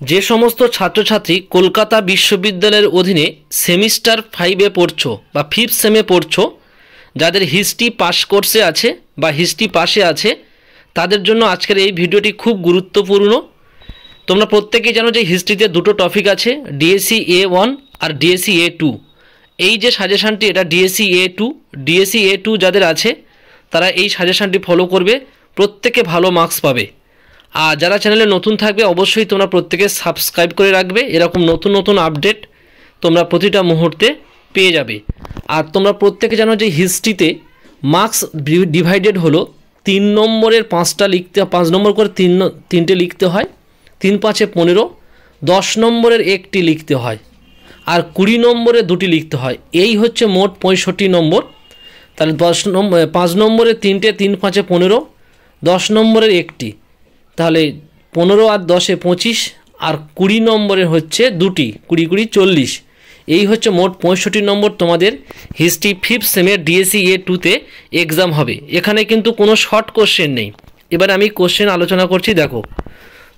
যে সমস্ত ছাত্রছাত্রী কলকাতা বিশ্ববিদ্যালয়ের অধীনে সেমিস্টার 5-এ পড়ছো বা 5th সেমে পড়ছো, যাদের হিস্ট্রি পাস কোর্সে আছে বা হিস্ট্রি পাশে আছে, তাদের জন্য আজকের এই ভিডিওটি খুব গুরুত্বপূর্ণ। তোমরা প্রত্যেকেই জানো যে হিস্ট্রিতে দুটো টপিক আছে, ডিএসসি A1 আর ডিএসসি A2। এই যে সাজেশানটি, এটা ডিএসসি A2। ডিএসসি A2 যাদের আছে তারা এই সাজেশানটি ফলো করবে, প্রত্যেকে ভালো মার্কস পাবে। আর যারা চ্যানেলে নতুন থাকবে অবশ্যই তোমরা প্রত্যেকে সাবস্ক্রাইব করে রাখবে, এরকম নতুন নতুন আপডেট তোমরা প্রতিটা মুহূর্তে পেয়ে যাবে। আর তোমরা প্রত্যেকে জানো যে হিস্ট্রিতে মার্কস ডিভাইডেড হলো 3 নম্বরের 5টা লিখতে, 5 নম্বর করে তিনটে লিখতে হয়, 3 5 15, 10 নম্বরের 1টি লিখতে হয়, আর 20 নম্বরে 2টি লিখতে হয়। এই হচ্ছে মোট 65 নম্বর। তাহলে 5 নম্বরে 3টে, 3 5 15, 10 নম্বরের 1টি, তাহলে 15 আর 10-এ 25, আর 20 নম্বরের হচ্ছে 2টি, 20 20 40। এই হচ্ছে মোট 65 নম্বর তোমাদের হিস্ট্রি 5th সেমের ডিএসসি A2-তে এক্সাম হবে। এখানে কিন্তু কোনো শর্ট কোশ্চেন নেই। এবার আমি কোশ্চেন আলোচনা করছি। দেখো,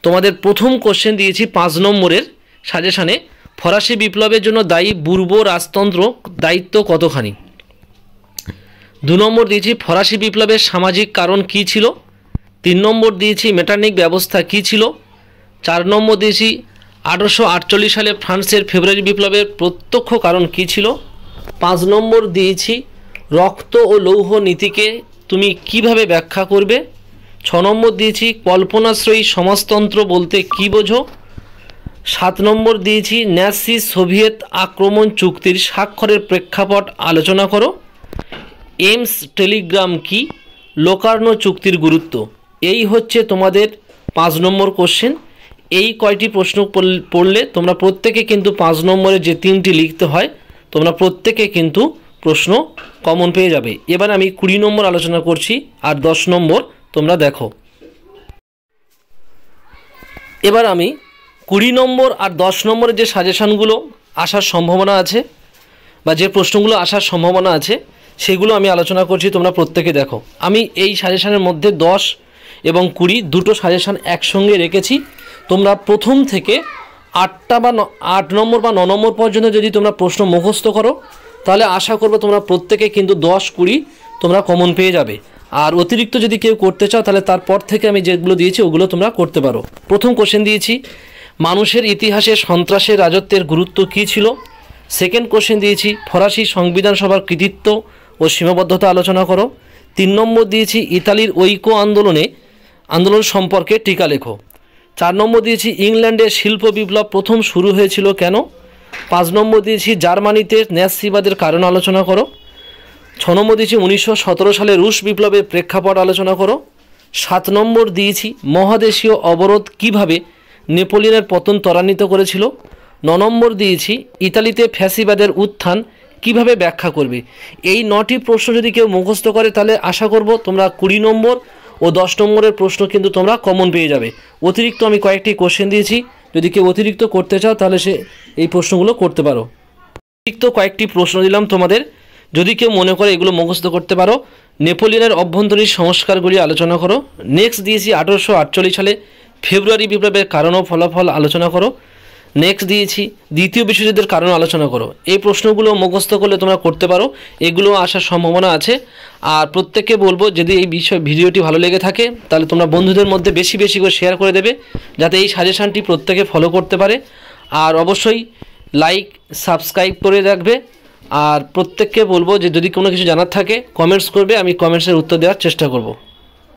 তোমাদের প্রথম কোশ্চেন দিয়েছি 5 নম্বরের সাজেশানে, ফরাসি বিপ্লবের জন্য দায়ী পূর্ব রাজতন্ত্র দায়িত্ব কতখানি। 2 নম্বর দিয়েছি ফরাসি বিপ্লবের সামাজিক কারণ কী ছিল। 3 নম্বর দিয়েছি মেটার্নিক ব্যবস্থা কী ছিল। 4 নম্বর দিয়েছি 1848 সালে ফ্রান্সের ফেব্রুয়ারি বিপ্লবের প্রত্যক্ষ কারণ কী ছিল। 5 নম্বর দিয়েছি রক্ত ও লৌহ নীতিকে তুমি কিভাবে ব্যাখ্যা করবে। 6 নম্বর দিয়েছি কল্পনাশ্রয়ী সমাজতন্ত্র বলতে কী বোঝো। 7 নম্বর দিয়েছি ন্যাসি সোভিয়েত আক্রমণ চুক্তির স্বাক্ষরের প্রেক্ষাপট আলোচনা করো। এমস টেলিগ্রাম কি, লোকার্নো চুক্তির গুরুত্ব। এই হচ্ছে তোমাদের 5 নম্বর কোশ্চেন। এই কয়টি প্রশ্ন পড়লে তোমরা প্রত্যেকে কিন্তু 5 নম্বরে যে 3টি লিখতে হয়, তোমরা প্রত্যেকে কিন্তু প্রশ্ন কমন পেয়ে যাবে। এবার আমি 20 নম্বর আলোচনা করছি আর 10 নম্বর তোমরা দেখো। এবার আমি 20 নম্বর আর 10 নম্বরের যে সাজেশানগুলো আসার সম্ভাবনা আছে বা যে প্রশ্নগুলো আসার সম্ভাবনা আছে সেগুলো আমি আলোচনা করছি, তোমরা প্রত্যেকে দেখো। আমি এই সাজেশানের মধ্যে 10 এবং 20 দুটো সাজেশান একসঙ্গে রেখেছি। তোমরা প্রথম থেকে 8 নম্বর বা 9 নম্বর পর্যন্ত যদি তোমরা প্রশ্ন মুখস্থ করো, তাহলে আশা করবো তোমরা প্রত্যেকে কিন্তু 10 20 তোমরা কমন পেয়ে যাবে। আর অতিরিক্ত যদি কেউ করতে চাও তাহলে তারপর থেকে আমি যেগুলো দিয়েছি ওগুলো তোমরা করতে পারো। প্রথম কোশ্চেন দিয়েছি মানুষের ইতিহাসে সন্ত্রাসের রাজত্বের গুরুত্ব কী ছিল। সেকেন্ড কোশ্চেন দিয়েছি ফরাসি সংবিধান সভার কৃতিত্ব ও সীমাবদ্ধতা আলোচনা করো। 3 নম্বর দিয়েছি ইতালির ঐক্য আন্দোলন সম্পর্কে টিকা লেখো। 4 নম্বর দিয়েছি ইংল্যান্ডে শিল্প বিপ্লব প্রথম শুরু হয়েছিল কেন। 5 নম্বর দিয়েছি জার্মানিতে ন্যাসিবাদের কারণ আলোচনা করো। 6 নম্বর দিয়েছি 1917 সালে রুশ বিপ্লবের প্রেক্ষাপট আলোচনা করো। 7 নম্বর দিয়েছি মহাদেশীয় অবরোধ কিভাবে নেপোলিয়নের পতন ত্বরান্বিত করেছিল। 9 নম্বর দিয়েছি ইতালিতে ফ্যাসিবাদের উত্থান কিভাবে ব্যাখ্যা করবে। এই 9টি প্রশ্ন যদি কেউ মুখস্থ করে তাহলে আশা করব তোমরা 20 নম্বর ও 10 নম্বরের প্রশ্ন কিন্তু তোমরা কমন পেয়ে যাবে। অতিরিক্ত আমি কয়েকটি কোশ্চেন দিয়েছি, যদি কেউ অতিরিক্ত করতে চাও তাহলে সে এই প্রশ্নগুলো করতে পারো। অতিরিক্ত কয়েকটি প্রশ্ন দিলাম তোমাদের, যদি কেউ মনে করে এগুলো মুখস্থ করতে পারো। নেপোলিয়নের অভ্যন্তরীণ সংস্কারগুলি আলোচনা করো। নেক্সট দিয়েছি 1848 সালে ফেব্রুয়ারি বিপ্লবের কারণ ও ফলাফল আলোচনা করো। নেক্সট দিয়েছি দ্বিতীয় বিশ্বযুদ্ধের কারণ আলোচনা করো। এই প্রশ্নগুলো মুখস্থ করলে তোমরা করতে পারো, এগুলো আসার সম্ভাবনা আছে। আর প্রত্যেককে বলবো যদি এই ভিডিওটি ভালো লেগে থাকে তাহলে তোমরা বন্ধুদের মধ্যে বেশি বেশি করে শেয়ার করে দেবে, যাতে এই সাজেশানটি প্রত্যেকে ফলো করতে পারে। আর অবশ্যই লাইক সাবস্ক্রাইব করে রাখবে। আর প্রত্যেককে বলবো যে যদি কোনো কিছু জানার থাকে কমেন্টস করবে, আমি কমেন্টসের উত্তর দেওয়ার চেষ্টা করব।